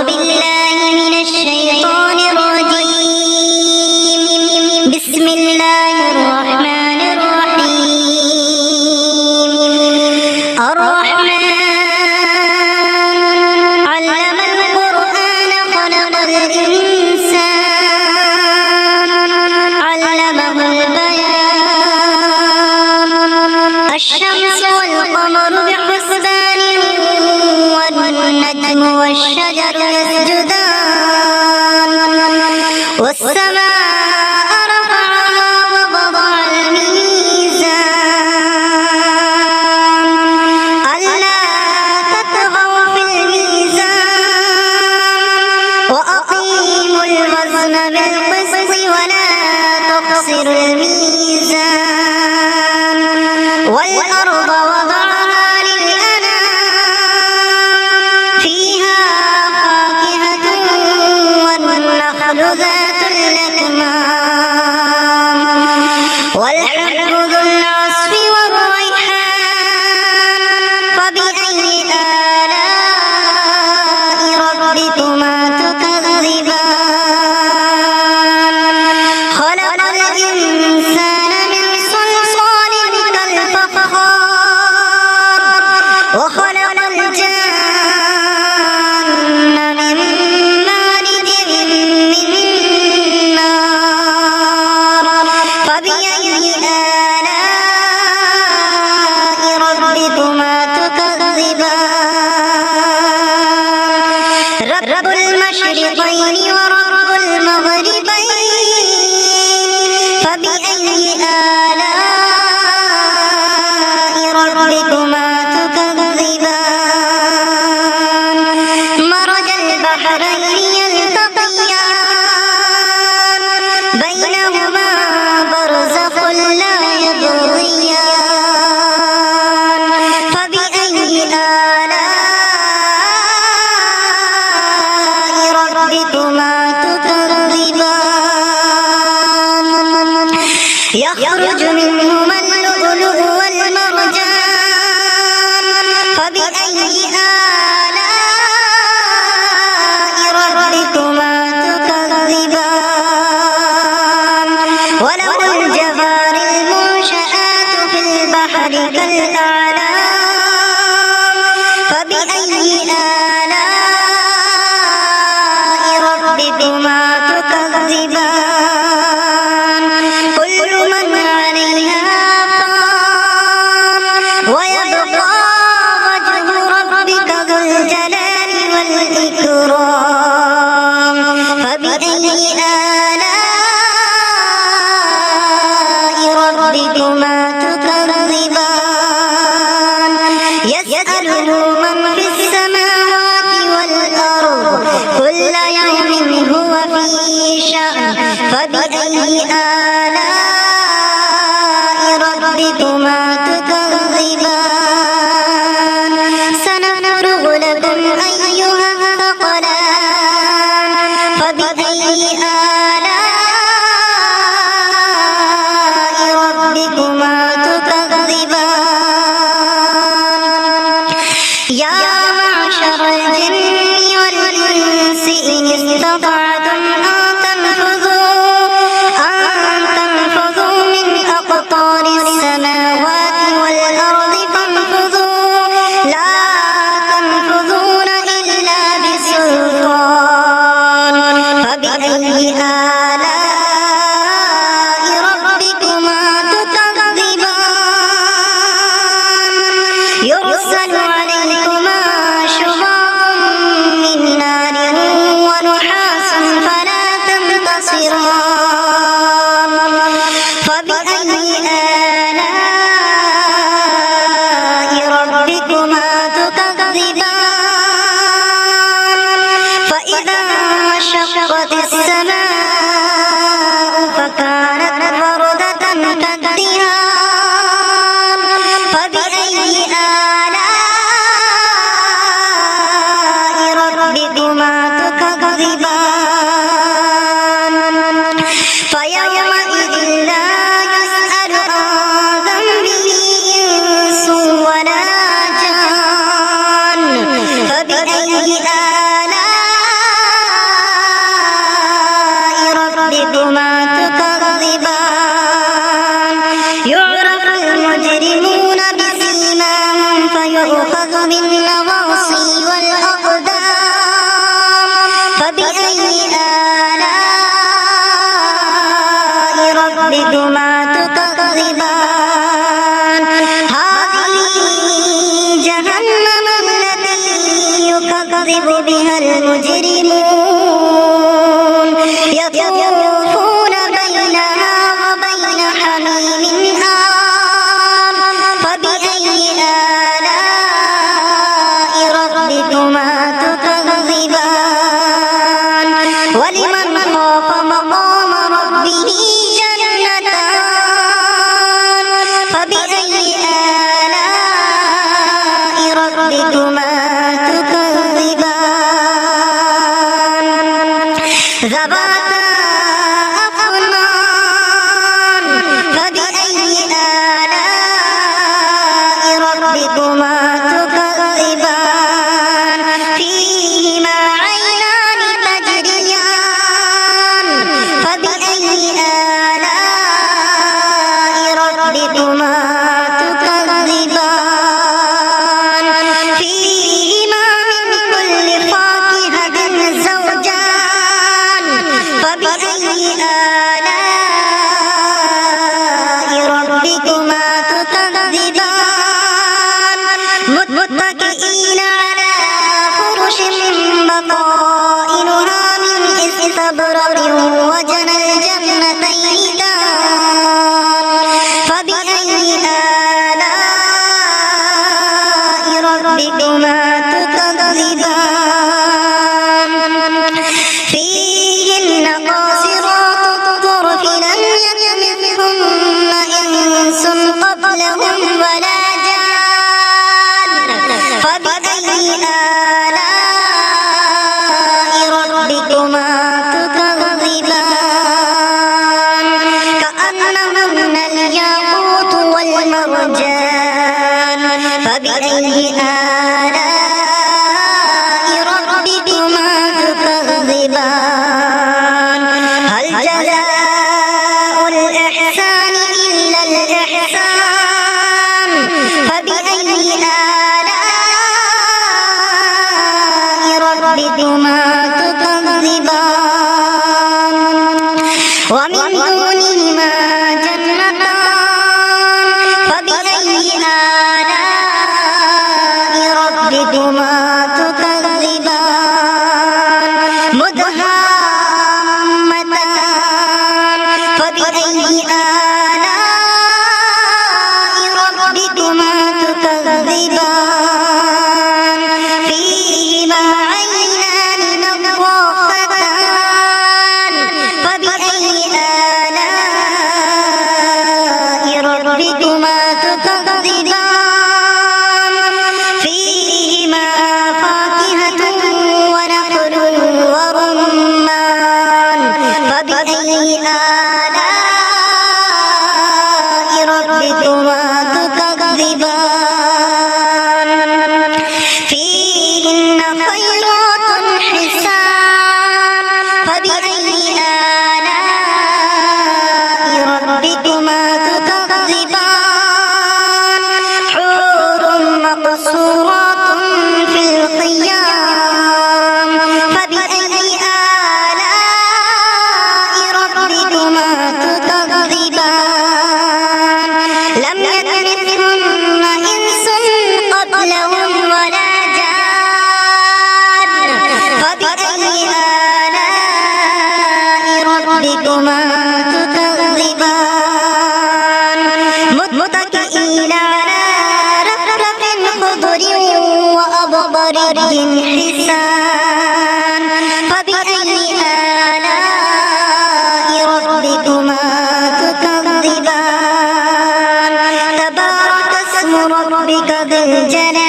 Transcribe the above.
بالله من الشيطان الرجيم. بسم الله الرحمن الرحيم. الرحمن علم القرآن خلق الإنسان علمه البيان. الشمس والقمر بحسبان والنجم والشجر يسجدان. والسماء رفعها ووضع الميزان ألا تطغوا في الميزان وأقيموا الوزن بالقسط ولا تخسروا الميزان. والأرض وضعها للأنام فيها فاكهة والنخل ذات الأكمام والحب ذو العصف والريحان. فبأي آلاء ربكما تكذبان. خلق الإنسان من صلصال كالفخار وخلق الجان من مارج من نار. فبأي آلاء ربكما تكذبان. رب المشرقين ورب المغربين. فبأي آلاء ربكما تكذبان. مرج البحرين يلتقيان بينهما برزخ لا يبغيان. فبأي آلاء ربكما تكذبان. يخرج منهما اللؤلؤ والمرجان. فبأي آلاء ربكما تكذبان. وله الجوار المنشآت في البحر كالأعلام. فبأي آلاء ربكما تكذبان. كل من عليها فان ويبقى وجه ربك ذو الجلال والإكرام. فبأي آلاء ربكما تكذبان. يسأله من في السماوات والأرض كل يوم هو في شأن. فبأي آلاء ربكما تكذبان. سنفرغ لكم أيها الثقلان. فبأي آلاء ربكما تكذبان. يا معشر الجن والإنس إن استطعتم أن تنفذوا من أقطار السماوات والأرض فانفذوا لا تنفذون إلا بسلطان. فبأي يكذب بها المجرمون يطوفون بينها وبين حميم آن فبأي آلاء ربكما تكذبان ولمن خاف مقام ربه جنتان فبأي آلاء ربكما تكذبان ذواتا أفنان فبأي آلاء ربكما تكذبان فيهما عينان تجريان فبأي آلاء ربكما تكذبان فيهما من كل فاكهة زوجان فبأي آلاء ربكما تكذبان متكئين على فرش بطائنها من استبرق وجنى الجنتين دان فبأي آلاء ربكما تكذبان فيهن قاصرات الطرف لم يطمثهن إنس قبلهم ولا جان فبأي آلاء ربكما تكذبان كأنهن الياقوت والمرجان فبأي آلاء ربكما تكذبان هل جزاء الإحسان إلا الإحسان فبأي آلاء ربكما تكذبان ومن دونهما جنتان فبأي آلاء ربكما تكذبان مدهامتان فبأي آلاء ربكما تكذبان فيهما عينان نضاختان فبأي آلاء ربكما تكذبان فيهما فاكهة ونخل ورمان فبأي آلاء ربكما تكذبان فيهن خيرات حسان فبأي آلاء ربكما تكذبان حور مقصورات في الخيام فبأي آلاء ربكما تكذبان لم يطمثهن إنس قبلهم ولا جان فبأي آلاء ربكما تكذبان متكئين على رفرف خضر وأبقر حسان فبأي آلاء ربكما تكذبان تبارك اسم ربك ذي الجلال